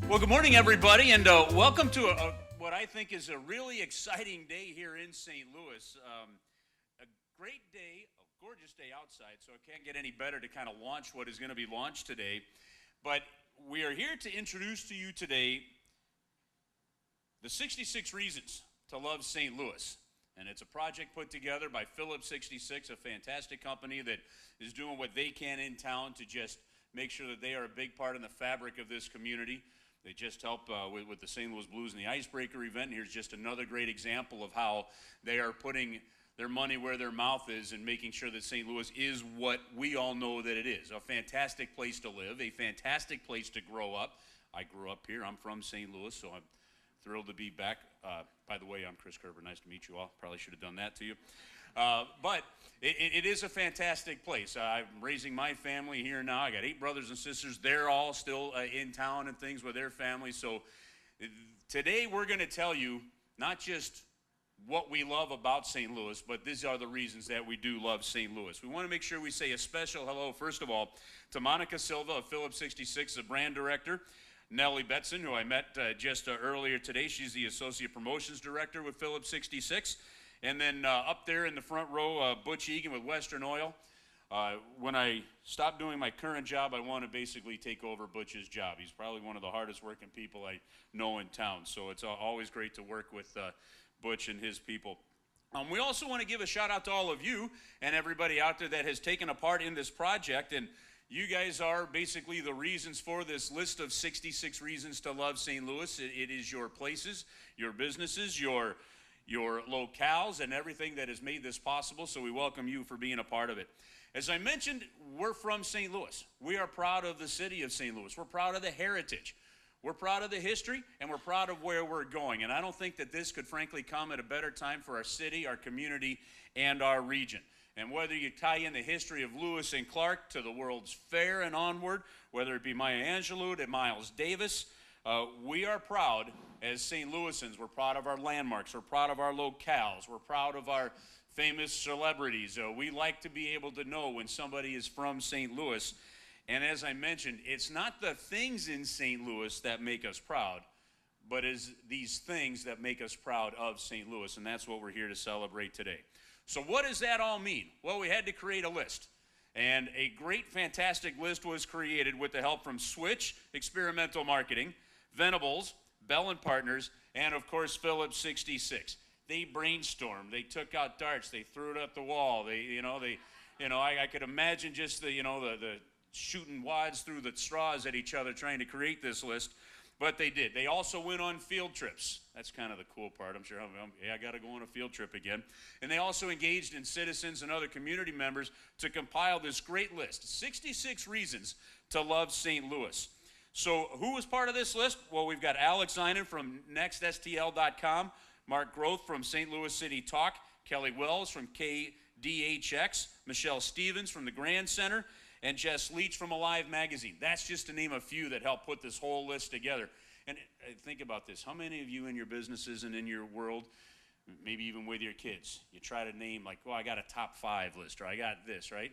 Well, good morning, everybody, and welcome to what I think is a really exciting day here in St. Louis. A great day, a gorgeous day outside, so it can't get any better to kind of launch what is going to be launched today. But we are here to introduce to you today the 66 Reasons to Love St. Louis. And it's a project put together by Phillips 66, a fantastic company that is doing what they can in town to just make sure that they are a big part in the fabric of this community. They just help with the St. Louis Blues and the Icebreaker event. And here's just another great example of how they are putting their money where their mouth is and making sure that St. Louis is what we all know that it is. A fantastic place to live, a fantastic place to grow up. I grew up here. I'm from St. Louis, so I'm thrilled to be back. By the way, I'm Chris Kerber. Nice to meet you all. Probably should have done that to you. But it is a fantastic place. I'm raising my family here now. I got 8 brothers and sisters. They're all still in town and things with their families. So today we're going to tell you not just what we love about St. Louis, but these are the reasons that we do love St. Louis. We want to make sure we say a special hello, first of all, to Monica Silva of Phillips 66, the brand director. Nellie Betson, who I met just earlier today. She's the Associate Promotions Director with Phillips 66. And then up there in the front row, Butch Egan with Western Oil. When I stop doing my current job, I want to basically take over Butch's job. He's probably one of the hardest working people I know in town. So it's always great to work with Butch and his people. We also want to give a shout out to all of you and everybody out there that has taken a part in this project. And you guys are basically the reasons for this list of 66 reasons to love St. Louis. It is your places, your businesses, your locales, and everything that has made this possible, so we welcome you for being a part of it. As I mentioned, we're from St. Louis. We are proud of the city of St. Louis. We're proud of the heritage. We're proud of the history, and we're proud of where we're going. And I don't think that this could frankly come at a better time for our city, our community, and our region. And whether you tie in the history of Lewis and Clark to the World's Fair and onward, whether it be Maya Angelou to Miles Davis, we are proud as St. Louisans. We're proud of our landmarks. We're proud of our locales. We're proud of our famous celebrities. We like to be able to know when somebody is from St. Louis. And as I mentioned, it's not the things in St. Louis that make us proud, but it's these things that make us proud of St. Louis. And that's what we're here to celebrate today. So what does that all mean? Well, we had to create a list. And a great, fantastic list was created with the help from Switch Experimental Marketing, Venables, Bell & Partners, and of course Phillips 66. They brainstormed. They took out darts. They threw it at the wall. I could imagine just the shooting wads through the straws at each other trying to create this list. But they did. They also went on field trips. That's kind of the cool part. I'm sure, I got to go on a field trip again. And they also engaged in citizens and other community members to compile this great list, 66 reasons to love St. Louis. So who was part of this list? Well, we've got Alex Zeinen from nextstl.com, Mark Groth from St. Louis City Talk, Kelly Wells from KDHX, Michelle Stevens from the Grand Center, and Jess Leach from Alive Magazine. That's just to name a few that helped put this whole list together. And think about this. How many of you in your businesses and in your world, maybe even with your kids, you try to name like, well, I got a top 5 list, or I got this, right?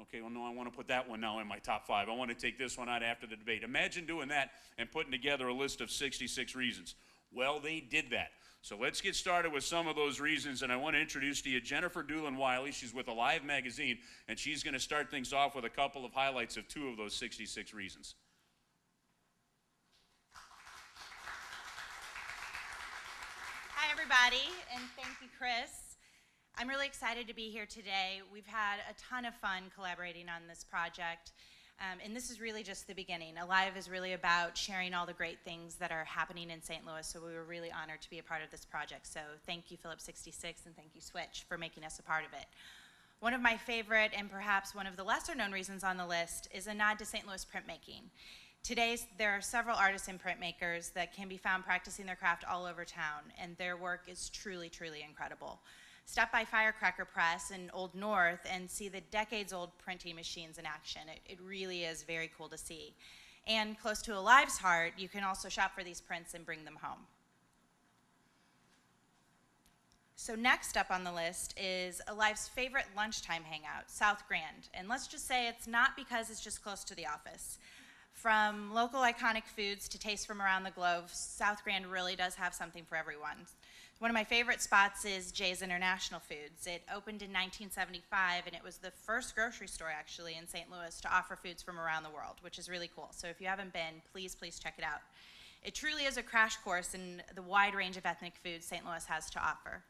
Okay, well, no, I want to put that one now in my top 5. I want to take this one out after the debate. Imagine doing that and putting together a list of 66 reasons. Well, they did that. So let's get started with some of those reasons, and I want to introduce to you Jennifer Dulin-Wiley. She's with Alive Magazine, and she's going to start things off with a couple of highlights of 2 of those 66 reasons. Hi, everybody, and thank you, Chris. I'm really excited to be here today. We've had a ton of fun collaborating on this project. And this is really just the beginning. Alive is really about sharing all the great things that are happening in St. Louis, so we were really honored to be a part of this project. So thank you, Phillips 66, and thank you, Switch, for making us a part of it. One of my favorite, and perhaps one of the lesser known reasons on the list, is a nod to St. Louis printmaking. Today, there are several artists and printmakers that can be found practicing their craft all over town, and their work is truly, truly incredible. Stop by Firecracker Press in Old North and see the decades-old printing machines in action. It really is very cool to see. And close to Alive's heart, you can also shop for these prints and bring them home. So next up on the list is Alive's favorite lunchtime hangout, South Grand. And let's just say it's not because it's just close to the office, From local iconic foods to tastes from around the globe, South Grand really does have something for everyone. One of my favorite spots is Jay's International Foods. It opened in 1975, and it was the first grocery store actually in St. Louis to offer foods from around the world, which is really cool. So if you haven't been, please check it out. It truly is a crash course in the wide range of ethnic foods St. Louis has to offer.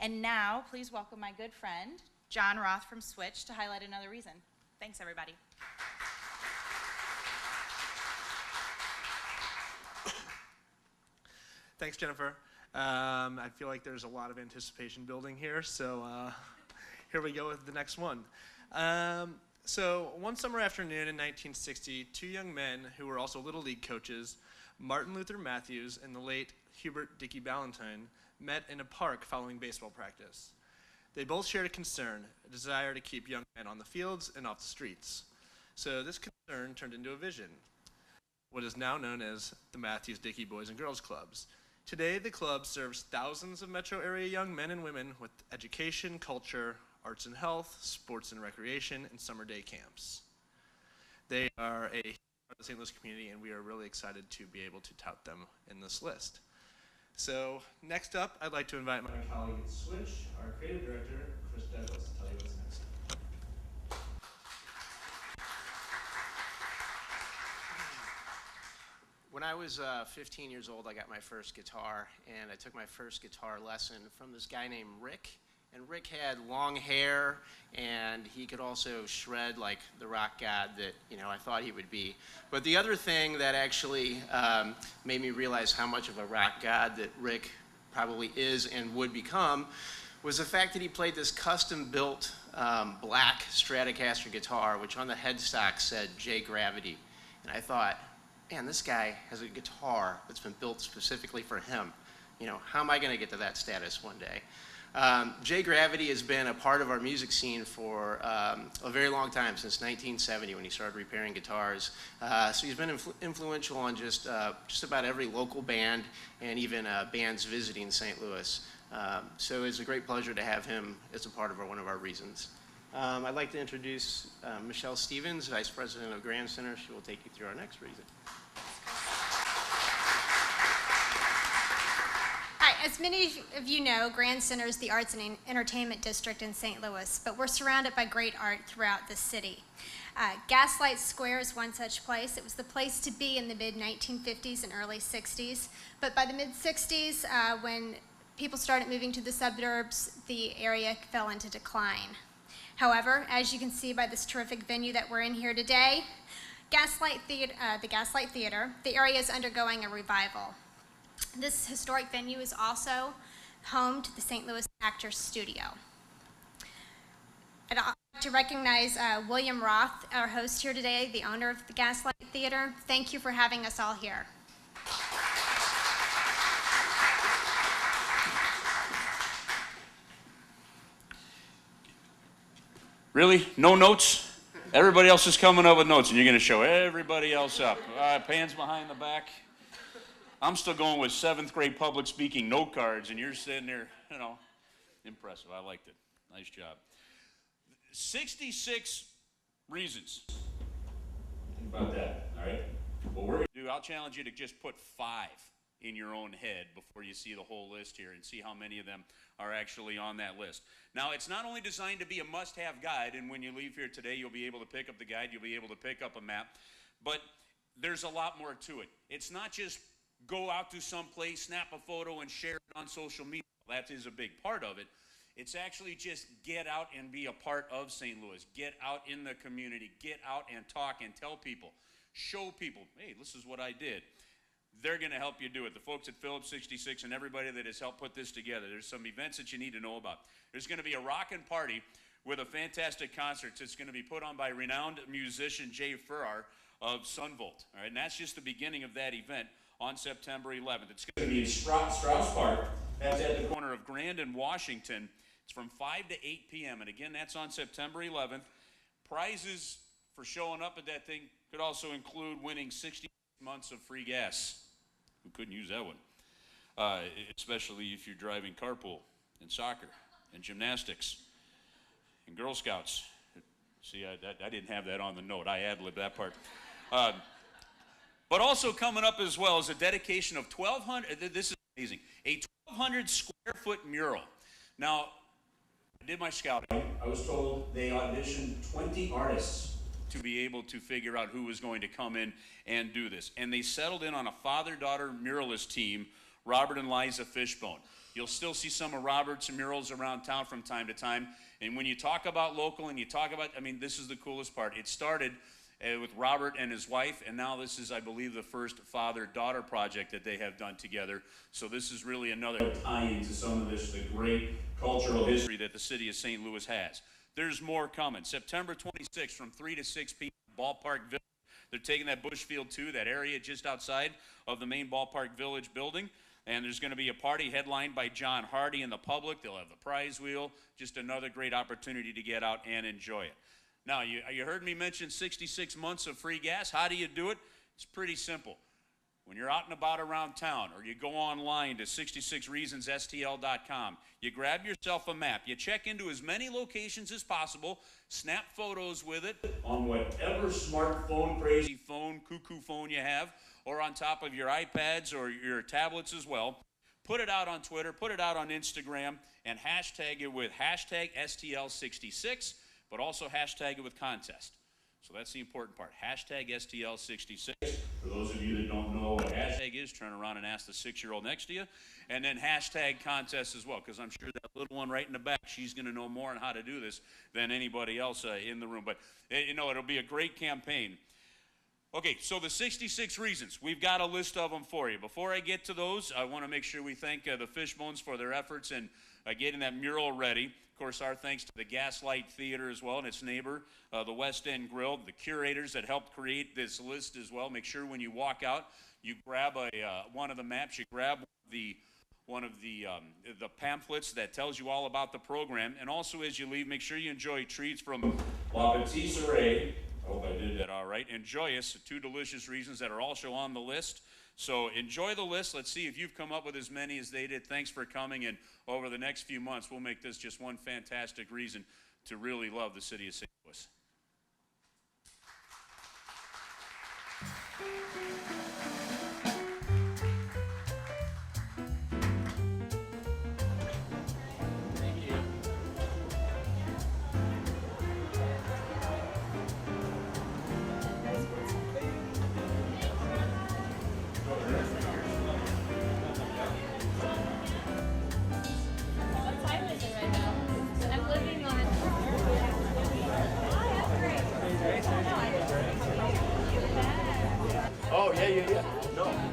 And now, please welcome my good friend, John Roth from Switch, to highlight another reason. Thanks, everybody. Thanks, Jennifer. I feel like there's a lot of anticipation building here, so here we go with the next one. So one summer afternoon in 1960, two young men who were also Little League coaches, Martin Luther Matthews and the late Hubert Dickey Ballantyne, met in a park following baseball practice. They both shared a concern, a desire to keep young men on the fields and off the streets. So this concern turned into a vision, what is now known as the Matthews-Dickey Boys and Girls Clubs. Today, the club serves thousands of metro area young men and women with education, culture, arts and health, sports and recreation, and summer day camps. They are a part of the St. Louis community, and we are really excited to be able to tout them in this list. So next up, I'd like to invite my colleague at Switch, our creative director, Chris Douglas, to tell you what's next. When I was 15 years old, I got my first guitar, and I took my first guitar lesson from this guy named Rick. And Rick had long hair, and he could also shred like the rock god that I thought he would be. But the other thing that actually made me realize how much of a rock god that Rick probably is and would become was the fact that he played this custom-built black Stratocaster guitar, which on the headstock said J Gravity. And I thought, man, this guy has a guitar that's been built specifically for him. How am I going to get to that status one day? J Gravity has been a part of our music scene for a very long time, since 1970 when he started repairing guitars. So he's been influential on just about every local band and even bands visiting St. Louis. So it's a great pleasure to have him as a part of one of our reasons. I'd like to introduce Michelle Stevens, Vice President of Grand Center. She will take you through our next reason. Hi, as many of you know, Grand Center is the arts and entertainment district in St. Louis, but we're surrounded by great art throughout the city. Gaslight Square is one such place. It was the place to be in the mid-1950s and early 60s, but by the mid-60s, when people started moving to the suburbs, the area fell into decline. However, as you can see by this terrific venue that we're in here today, the Gaslight Theater, the area is undergoing a revival. This historic venue is also home to the St. Louis Actors Studio. I'd like to recognize William Roth, our host here today, the owner of the Gaslight Theater. Thank you for having us all here. Really? No notes? Everybody else is coming up with notes, and you're going to show everybody else up. Pans behind the back. I'm still going with 7th grade public speaking note cards, and you're sitting there, impressive. I liked it. Nice job. 66 reasons. Think about that, all right? What we're going to do, I'll challenge you to just put 5 in your own head before you see the whole list here and see how many of them are actually on that list. Now, it's not only designed to be a must-have guide, and when you leave here today, you'll be able to pick up the guide, you'll be able to pick up a map, but there's a lot more to it. It's not just go out to some place, snap a photo, and share it on social media. That is a big part of it. It's actually just get out and be a part of St. Louis. Get out in the community. Get out and talk and tell people. Show people, hey, this is what I did. They're going to help you do it. The folks at Phillips 66 and everybody that has helped put this together. There's some events that you need to know about. There's going to be a rockin' party with a fantastic concert. It's going to be put on by renowned musician Jay Farrar of Sunvolt. All right, and that's just the beginning of that event on September 11th. It's going to be in Strauss Park. That's at the corner of Grand and Washington. It's from 5 to 8 p.m. And again, that's on September 11th. Prizes for showing up at that thing could also include winning 60 months of free gas. Who couldn't use that one? Especially if you're driving carpool and soccer and gymnastics and Girl Scouts. See, I didn't have that on the note. I ad-libbed that part. But also coming up as well is a dedication of 1,200, this is amazing, a 1,200 square foot mural. Now, I did my scouting. I was told they auditioned 20 artists to be able to figure out who was going to come in and do this. And they settled in on a father-daughter muralist team, Robert and Liza Fishbone. You'll still see some of Robert's murals around town from time to time. And when you talk about local and you talk about, I mean, this is the coolest part. It started with Robert and his wife, and now this is, I believe, the first father-daughter project that they have done together. So this is really another tie-in to some of this, the great cultural history that the city of St. Louis has. There's more coming. September 26th from 3 to 6 p.m. Ballpark Village. They're taking that Bushfield 2, that area just outside of the main Ballpark Village building. And there's going to be a party headlined by John Hardy and the public. They'll have the prize wheel. Just another great opportunity to get out and enjoy it. Now, you heard me mention 66 months of free gas. How do you do it? It's pretty simple. When you're out and about around town, or you go online to 66reasonsstl.com, you grab yourself a map. You check into as many locations as possible, snap photos with it on whatever smartphone, crazy phone, cuckoo phone you have, or on top of your iPads or your tablets as well. Put it out on Twitter, put it out on Instagram, and hashtag it with hashtag STL66, but also hashtag it with contest. So that's the important part. Hashtag STL66. For those of you that don't know what hashtag is, turn around and ask the 6-year-old next to you. And then hashtag contest as well, because I'm sure that little one right in the back, she's going to know more on how to do this than anybody else in the room. But, you know, it'll be a great campaign. Okay, so the 66 reasons. We've got a list of them for you. Before I get to those, I want to make sure we thank the Fishbones for their efforts in getting that mural ready. Of course, our thanks to the Gaslight Theater as well and its neighbor, the West End Grill, the curators that helped create this list as well. Make sure when you walk out, you grab one of the maps, you grab one of the pamphlets that tells you all about the program. And also as you leave, make sure you enjoy treats from La Patisserie. I hope I did that all right. And Joyous, 2 delicious reasons that are also on the list. So enjoy the list. Let's see if you've come up with as many as they did. Thanks for coming. And over the next few months, we'll make this just one fantastic reason to really love the city of St. Louis. Oh, yeah. No.